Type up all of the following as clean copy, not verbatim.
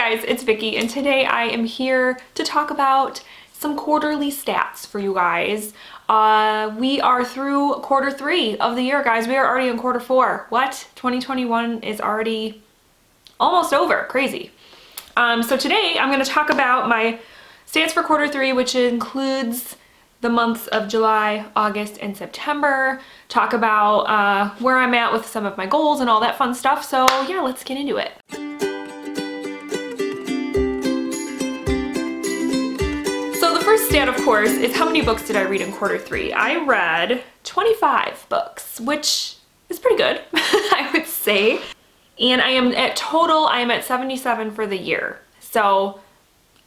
guys, it's Vicky, and today I am here to talk about some quarterly stats for you guys. We are through quarter 3 of the year, guys. We are already in quarter 4. What? 2021 is already almost over. Crazy. So today I'm going to talk about my stats for quarter 3, which includes the months of July, August, and September. Talk about where I'm at with some of my goals and all that fun stuff. So yeah, let's get into it. So the first stat, of course, is how many books did I read in quarter 3? I read 25 books, which is pretty good, I would say. And I am at 77 for the year. So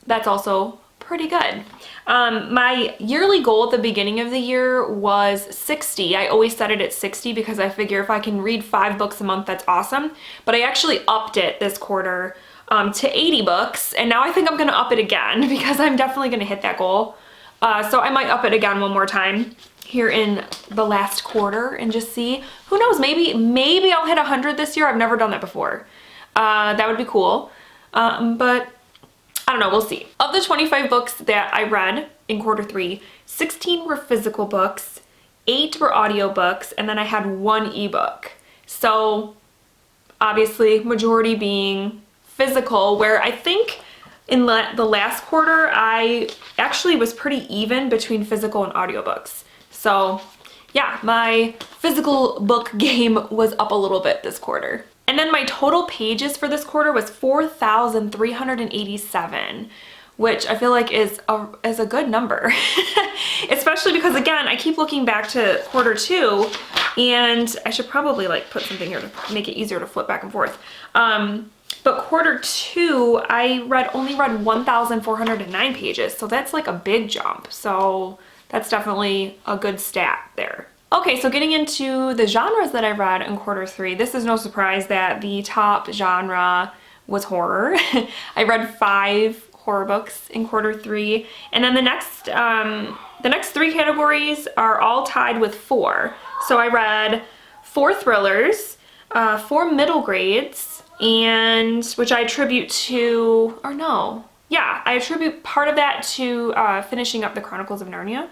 that's also pretty good. My yearly goal at the beginning of the year was 60. I always set it at 60 because I figure if I can read 5 books a month, that's awesome. But I actually upped it this quarter to 80 books, and now I think I'm gonna up it again because I'm definitely gonna hit that goal. So I might up it again one more time here in the last quarter and just see. Who knows, maybe I'll hit 100 this year. I've never done that before. That would be cool. But I don't know, we'll see. Of the 25 books that I read in quarter 3, 16 were physical books, 8 were audiobooks, and then I had 1 ebook. So obviously majority being physical, where I think in the last quarter I actually was pretty even between physical and audiobooks. So yeah, my physical book game was up a little bit this quarter. And then my total pages for this quarter was 4,387, which I feel like is a good number. Especially because, again, I keep looking back to quarter 2, and I should probably like put something here to make it easier to flip back and forth. But quarter 2, I only read 1,409 pages, so that's like a big jump. So that's definitely a good stat there. Okay, so getting into the genres that I read in quarter 3, this is no surprise that the top genre was horror. I read 5 horror books in quarter 3, and then the next 3 categories are all tied with 4. So I read 4 thrillers, 4 middle grades, and which I attribute to, I attribute part of that to finishing up the Chronicles of Narnia.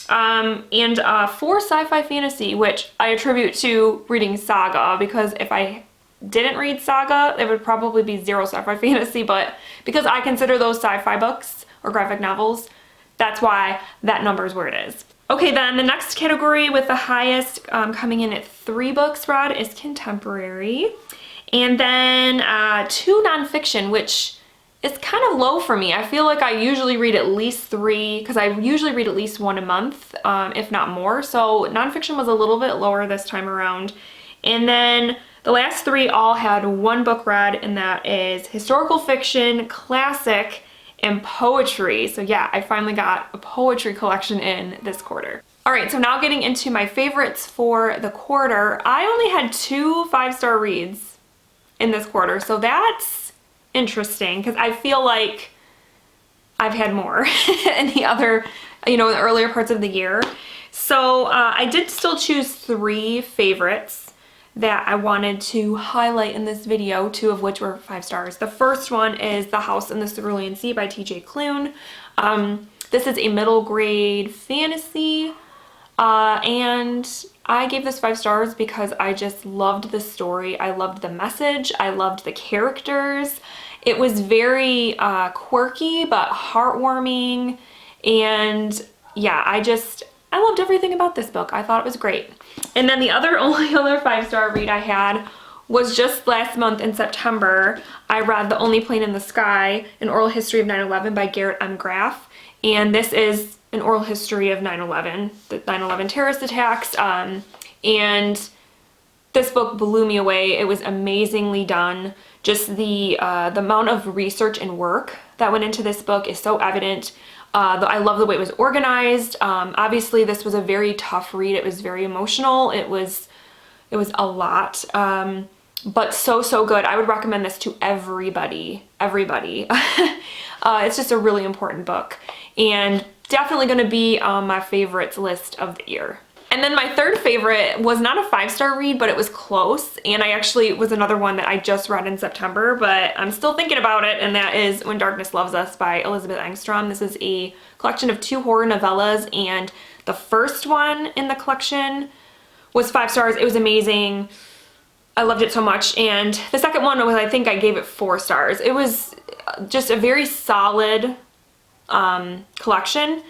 And 4 sci-fi fantasy, which I attribute to reading Saga, because if I didn't read Saga, it would probably be 0 sci-fi fantasy, but because I consider those sci-fi books or graphic novels, that's why that number is where it is. Okay, then the next category with the highest coming in at 3 books read is contemporary, and then 2 nonfiction, which it's kind of low for me. I feel like I usually read at least 3, because I usually read at least 1 a month, if not more. So nonfiction was a little bit lower this time around. And then the last 3 all had 1 book read, and that is historical fiction, classic, and poetry. So yeah, I finally got a poetry collection in this quarter. All right, so now getting into my favorites for the quarter. I only had 2 5-star reads in this quarter, so that's interesting because I feel like I've had more in the other, in the earlier parts of the year. So I did still choose 3 favorites that I wanted to highlight in this video, 2 of which were 5 stars. The first one is The House in the Cerulean Sea by TJ Klune. This is a middle grade fantasy, and I gave this 5 stars because I just loved the story. I loved the message. I loved the characters. It was very quirky but heartwarming, and yeah, I loved everything about this book. I thought it was great. And then the only other 5-star read I had was just last month in September. I read The Only Plane in the Sky, An Oral History of 9/11 by Garrett M. Graff, and this is an oral history of 9/11, the 9/11 terrorist attacks, and this book blew me away. It was amazingly done. Just the amount of research and work that went into this book is so evident. I love the way it was organized. Obviously, this was a very tough read. It was very emotional. It was a lot, but so good. I would recommend this to everybody. It's just a really important book, and definitely going to be on my favorites list of the year. And then my third favorite was not a 5-star read, but it was close. And I actually was another one that I just read in September, but I'm still thinking about it. And that is When Darkness Loves Us by Elizabeth Engstrom. This is a collection of 2 horror novellas. And the first one in the collection was 5 stars. It was amazing. I loved it so much. And the second one was, I think I gave it 4 stars. It was just a very solid collection.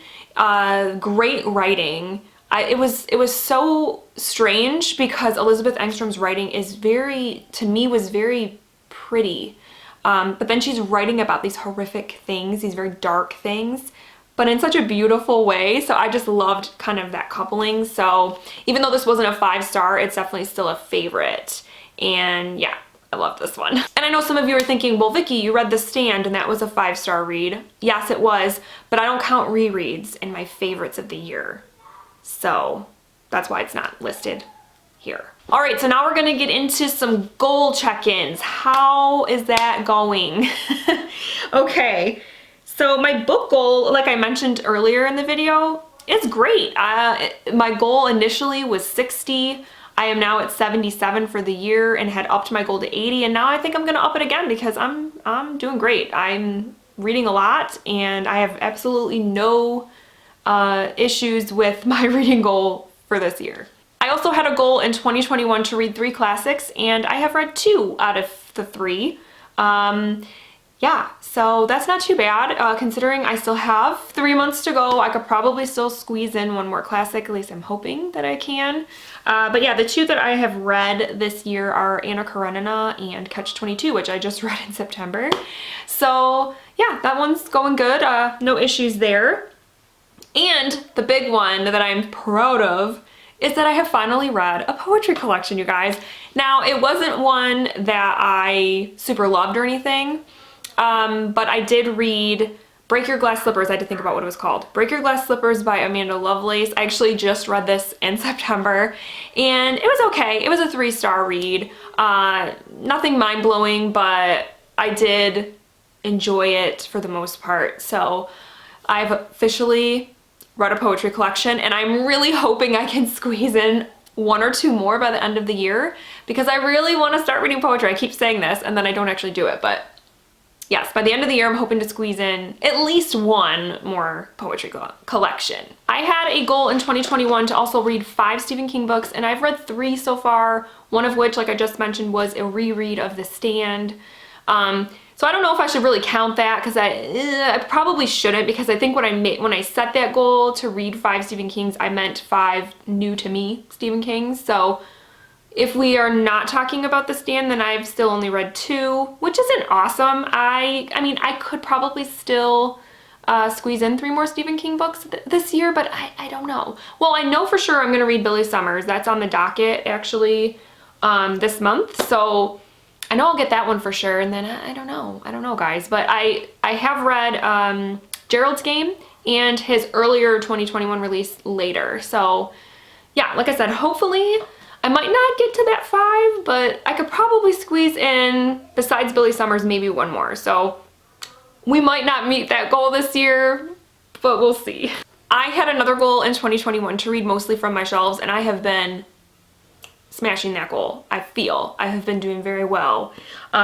Great writing. It was so strange because Elizabeth Engstrom's writing is to me was very pretty. But then she's writing about these horrific things, these very dark things, but in such a beautiful way. So I just loved kind of that coupling. So even though this wasn't a 5-star, it's definitely still a favorite. And yeah, I love this one. And I know some of you are thinking, well, Vicky, you read The Stand and that was a 5-star read. Yes, it was, but I don't count rereads in my favorites of the year. So that's why it's not listed here. All right, so now we're gonna get into some goal check-ins. How is that going? Okay, so my book goal, like I mentioned earlier in the video, is great. My goal initially was 60. I am now at 77 for the year and had upped my goal to 80, and now I think I'm gonna up it again because I'm doing great. I'm reading a lot and I have absolutely no issues with my reading goal for this year. I also had a goal in 2021 to read 3 classics, and I have read 2 out of the 3. Yeah, so that's not too bad. Considering I still have 3 months to go, I could probably still squeeze in 1 more classic. At least I'm hoping that I can. But yeah, the 2 that I have read this year are Anna Karenina and Catch-22, which I just read in September. So yeah, that one's going good. No issues there. And the big one that I'm proud of is that I have finally read a poetry collection, you guys. Now, it wasn't one that I super loved or anything, but I did read Break Your Glass Slippers. I had to think about what it was called. Break Your Glass Slippers by Amanda Lovelace. I actually just read this in September, and it was okay. It was a 3-star read. Nothing mind-blowing, but I did enjoy it for the most part. So I've officially read a poetry collection, and I'm really hoping I can squeeze in 1 or 2 more by the end of the year because I really want to start reading poetry. I keep saying this and then I don't actually do it, but yes, by the end of the year I'm hoping to squeeze in at least 1 more poetry collection. I had a goal in 2021 to also read 5 Stephen King books, and I've read 3 so far, one of which, like I just mentioned, was a reread of The Stand. So I don't know if I should really count that because I probably shouldn't, because I think when I set that goal to read 5 Stephen Kings, I meant 5 new to me Stephen Kings. So if we are not talking about The Stand, then I've still only read 2, which isn't awesome. I mean, I could probably still squeeze in 3 more Stephen King books this year, but I don't know. Well, I know for sure I'm gonna read Billy Summers. That's on the docket actually this month. So I know I'll get that one for sure, and then I don't know guys, but I have read Gerald's Game and his earlier 2021 release Later. So yeah, like I said, hopefully I might not get to that 5, but I could probably squeeze in, besides Billy Summers, maybe 1 more. So we might not meet that goal this year, but we'll see. I had another goal in 2021 to read mostly from my shelves, and I have been smashing that goal. I feel I have been doing very well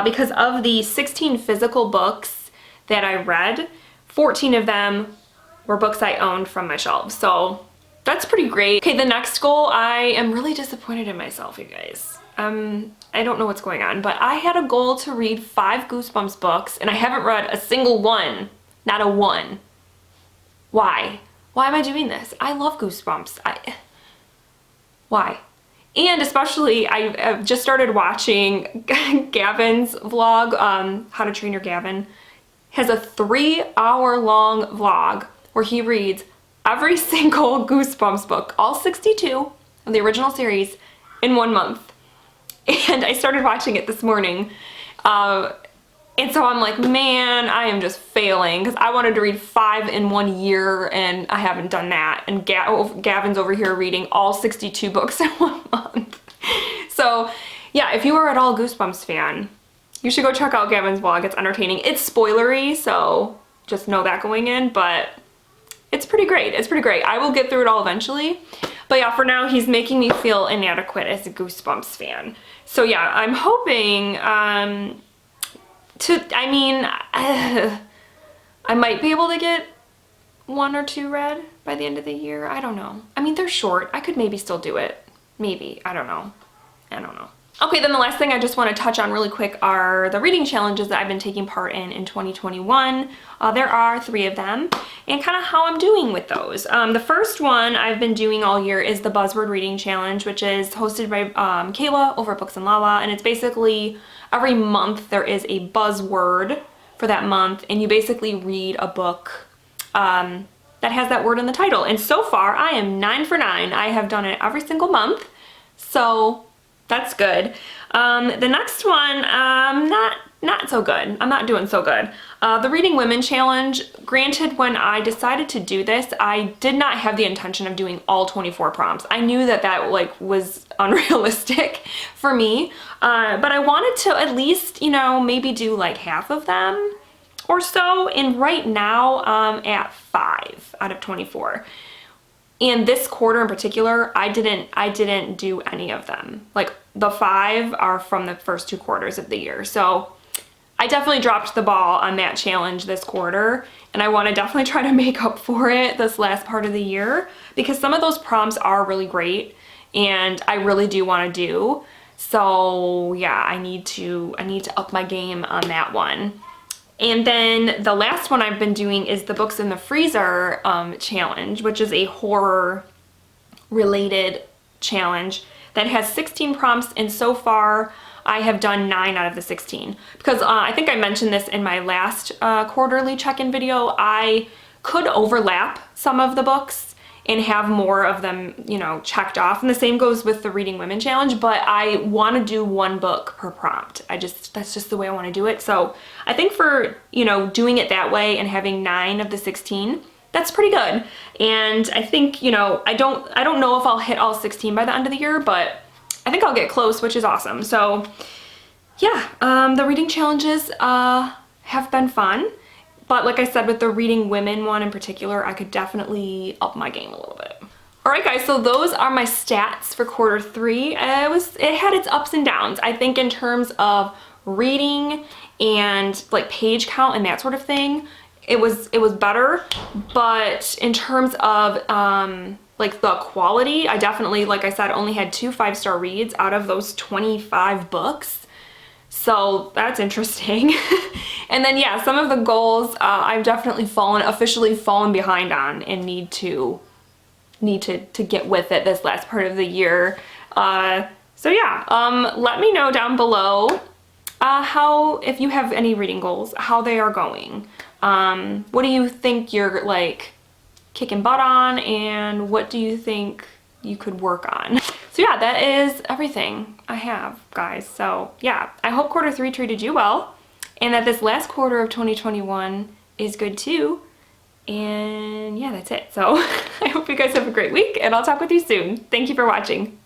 because of the 16 physical books that I read, 14 of them were books I owned from my shelves. So that's pretty great. Okay, the next goal, I am really disappointed in myself, you guys. I don't know what's going on, but I had a goal to read 5 Goosebumps books, and I haven't read a single one. Not a one. Why? Why am I doing this? I love Goosebumps. Why? And especially, I've just started watching Gavin's vlog, How to Train Your Gavin. Has a 3-hour-long vlog where he reads every single Goosebumps book, all 62 of the original series, in 1 month. And I started watching it this morning. And so I'm like, man, I am just failing, because I wanted to read 5 in 1 year and I haven't done that. And Gavin's over here reading all 62 books in 1 month. So yeah, if you are at all a Goosebumps fan, you should go check out Gavin's vlog. It's entertaining. It's spoilery, so just know that going in, but it's pretty great. It's pretty great. I will get through it all eventually. But yeah, for now, he's making me feel inadequate as a Goosebumps fan. So yeah, I'm hoping I might be able to get 1 or 2 read by the end of the year. I don't know. I mean, they're short. I could maybe still do it. Maybe. I don't know. I don't know. Okay, then the last thing I just want to touch on really quick are the reading challenges that I've been taking part in 2021. There are 3 of them, and kind of how I'm doing with those. The first one I've been doing all year is the Buzzword Reading Challenge, which is hosted by Kayla over at Books and Lala, and it's basically every month there is a buzzword for that month, and you basically read a book that has that word in the title. And so far, I am 9 for 9. I have done it every single month, so that's good. The next one, not so good. I'm not doing so good. The Reading Women Challenge, granted, when I decided to do this, I did not have the intention of doing all 24 prompts. I knew that like was unrealistic for me, but I wanted to at least, you know, maybe do like half of them or so. And right now I'm at 5 out of 24. And this quarter in particular, I didn't do any of them. Like the 5 are from the first 2 quarters of the year. So I definitely dropped the ball on that challenge this quarter, and I want to definitely try to make up for it this last part of the year, because some of those prompts are really great and I really do want to do. So yeah, I need to up my game on that one. And then the last one I've been doing is the Books in the Freezer challenge, which is a horror related challenge that has 16 prompts, and so far I have done 9 out of the 16. Because I think I mentioned this in my last quarterly check-in video, I could overlap some of the books and have more of them, you know, checked off. And the same goes with the Reading Women Challenge, but I want to do 1 book per prompt. That's just the way I want to do it. So I think for, you know, doing it that way and having 9 of the 16, that's pretty good. And I think, you know, I don't know if I'll hit all 16 by the end of the year, but I think I'll get close, which is awesome. So yeah, the reading challenges have been fun. But like I said, with the Reading Women one in particular, I could definitely up my game a little bit. All right, guys, so those are my stats for quarter 3. It had its ups and downs. I think in terms of reading and like page count and that sort of thing, it was better. But in terms of like the quality, I definitely, like I said, only had 2 5-star reads out of those 25 books. So that's interesting. And then yeah, some of the goals I've definitely officially fallen behind on and need to get with it this last part of the year. So yeah, let me know down below how, if you have any reading goals, how they are going. What do you think you're like kicking butt on, and what do you think you could work on? So yeah, that is everything I have, guys. So yeah, I hope quarter 3 treated you well, and that this last quarter of 2021 is good too. And yeah, that's it. So I hope you guys have a great week, and I'll talk with you soon. Thank you for watching.